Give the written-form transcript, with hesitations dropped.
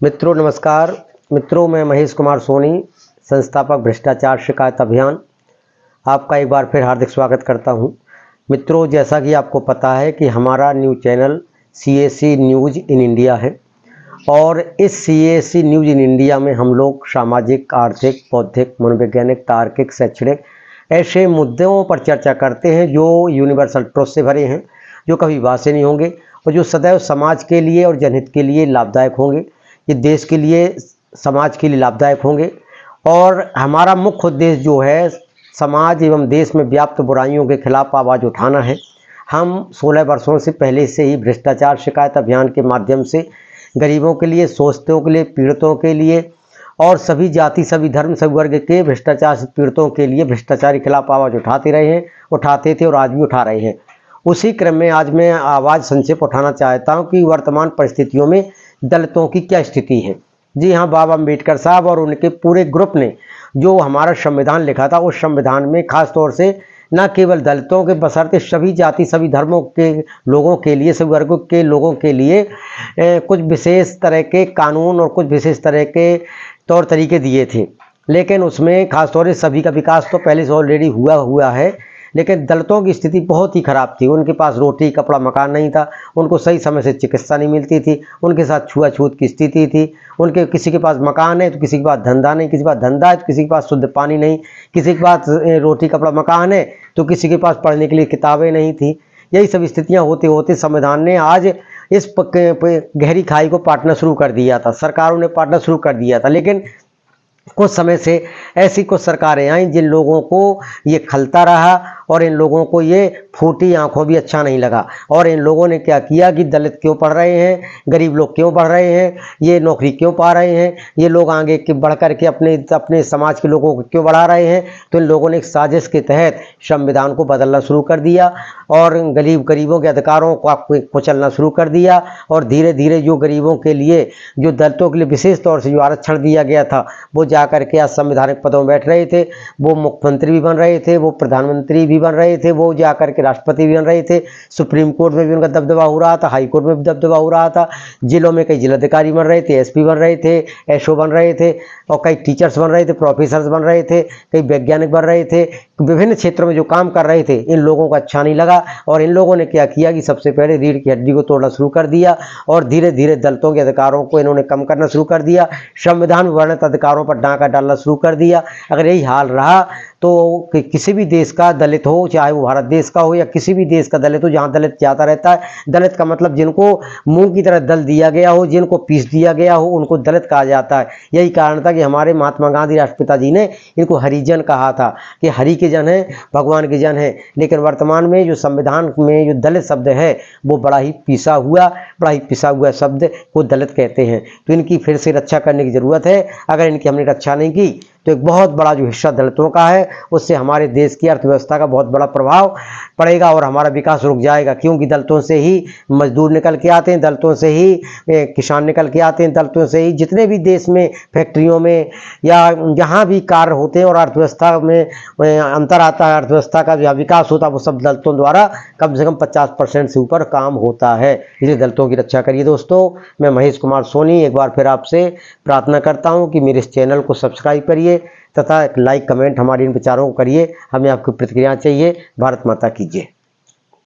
मित्रों नमस्कार। मित्रों मैं महेश कुमार सोनी, संस्थापक भ्रष्टाचार शिकायत अभियान, आपका एक बार फिर हार्दिक स्वागत करता हूं। मित्रों जैसा कि आपको पता है कि हमारा news channel CAC news in India है और इस CAC न्यूज़ इन इंडिया में हम लोग सामाजिक, आर्थिक, बौद्धिक, मनोवैज्ञानिक, तार्किक, शैक्षणिक ऐसे मुद्दों पर चर्चा करते हैं जो यूनिवर्सल ट्रुथ से भरे हैं, जो कभी वासे नहीं होंगे और जो सदैव समाज के लिए और जनहित के लिए लाभदायक होंगे। ये देश के लिए, समाज के लिए लाभदायक होंगे और हमारा मुख्य उद्देश्य जो है समाज एवं देश में व्याप्त बुराइयों के खिलाफ आवाज़ उठाना है। हम 16 वर्षों से पहले से ही भ्रष्टाचार शिकायत अभियान के माध्यम से गरीबों के लिए, शोषितों के लिए, पीड़ितों के लिए और सभी जाति, सभी धर्म, सभी वर्ग के भ्रष्टाचार से पीड़ितों के लिए भ्रष्टाचार के खिलाफ आवाज़ उठाते थे और आज भी उठा रहे हैं। उसी क्रम में आज मैं आवाज़ संक्षेप उठाना चाहता हूं कि वर्तमान परिस्थितियों में दलितों की क्या स्थिति है। जी हाँ, बाबा अम्बेडकर साहब और उनके पूरे ग्रुप ने जो हमारा संविधान लिखा था, उस संविधान में खास तौर से न केवल दलितों के बशर्ते सभी जाति, सभी धर्मों के लोगों के लिए, सभी वर्गों के लोगों के लिए कुछ विशेष तरह के कानून और कुछ विशेष तरह के तौर तरीके दिए थे। लेकिन उसमें खास तौर से सभी का विकास तो पहले से ऑलरेडी हुआ है, लेकिन दलितों की स्थिति बहुत ही खराब थी। उनके पास रोटी, कपड़ा, मकान नहीं था, उनको सही समय से चिकित्सा नहीं मिलती थी, उनके साथ छुआछूत की स्थिति थी। उनके किसी के पास मकान है तो किसी के पास धंधा नहीं, किसी के पास धंधा है तो किसी के पास शुद्ध पानी नहीं, किसी के पास रोटी, कपड़ा, मकान है तो किसी के पास पढ़ने के लिए किताबें नहीं थी। यही सब स्थितियाँ होते होते संविधान ने आज इस गहरी खाई को पाटना शुरू कर दिया था, सरकारों ने पाटना शुरू कर दिया था। लेकिन कुछ समय से ऐसी कुछ सरकारें आईं जिन लोगों को ये खलता रहा और इन लोगों को ये फूटी आंखों भी अच्छा नहीं लगा और इन लोगों ने क्या किया कि दलित क्यों पढ़ रहे हैं, गरीब लोग क्यों पढ़ रहे हैं, ये नौकरी क्यों पा रहे हैं, ये लोग आगे के बढ़ कर के अपने समाज के लोगों को क्यों बढ़ा रहे हैं। तो इन लोगों ने एक साजिश के तहत संविधान को बदलना शुरू कर दिया और गरीबों के अधिकारों को कुचलना शुरू कर दिया और धीरे धीरे जो गरीबों के लिए, जो दलितों के लिए विशेष तौर से जो आरक्षण दिया गया था, वो जाकर के आज संवैधानिक पदों में बैठ रहे थे। वो मुख्यमंत्री भी बन रहे थे, वो प्रधानमंत्री भी बन रहे थे, वो जाकर के राष्ट्रपति भी बन रहे थे, सुप्रीम कोर्ट में भी उनका दबदबा हो रहा था, हाई कोर्ट में भी दबदबा हो रहा था, जिलों में कई जिलाधिकारी बन रहे थे, SP बन रहे थे, SO बन रहे थे और कई टीचर्स बन रहे थे, प्रोफेसर्स बन रहे थे, कई वैज्ञानिक बन रहे थे। विभिन्न क्षेत्रों में जो काम कर रहे थे इन लोगों को अच्छा नहीं लगा और इन लोगों ने क्या किया कि सबसे पहले रीढ़ की हड्डी को तोड़ना शुरू कर दिया और धीरे धीरे दलितों के अधिकारों को इन्होंने कम करना शुरू कर दिया, संविधान में वर्णित अधिकारों पर डांका डालना शुरू कर दिया। अगर यही हाल रहा तो किसी भी देश का दलित हो, चाहे वो भारत देश का हो या किसी भी देश का दलित हो, जहाँ दलित ज़्यादा रहता है, दलित का मतलब जिनको मूंग की तरह दल दिया गया हो, जिनको पीस दिया गया हो, उनको दलित कहा जाता है। यही कारण था कि हमारे महात्मा गांधी राष्ट्रपिता जी ने इनको हरिजन कहा था कि हरि के जन है, भगवान के जन है। लेकिन वर्तमान में जो संविधान में जो दलित शब्द है वो बड़ा ही पिसा हुआ शब्द को दलित कहते हैं। तो इनकी फिर से रक्षा करने की ज़रूरत है। अगर इनकी हमने रक्षा नहीं की तो एक बहुत बड़ा जो हिस्सा दलितों का है उससे हमारे देश की अर्थव्यवस्था का बहुत बड़ा प्रभाव पड़ेगा और हमारा विकास रुक जाएगा, क्योंकि दलितों से ही मजदूर निकल के आते हैं, दलितों से ही किसान निकल के आते हैं, दलितों से ही जितने भी देश में फैक्ट्रियों में या जहाँ भी कार्य होते हैं और अर्थव्यवस्था में अंतर आता है, अर्थव्यवस्था का जो विकास होता है वो सब दलितों द्वारा कम से कम 50% से ऊपर काम होता है। इसलिए दलितों की रक्षा करिए दोस्तों। मैं महेश कुमार सोनी एक बार फिर आपसे प्रार्थना करता हूँ कि मेरे इस चैनल को सब्सक्राइब करिए तथा लाइक, कमेंट हमारे इन विचारों को करिए। हमें आपकी प्रतिक्रिया चाहिए। भारत माता की जय।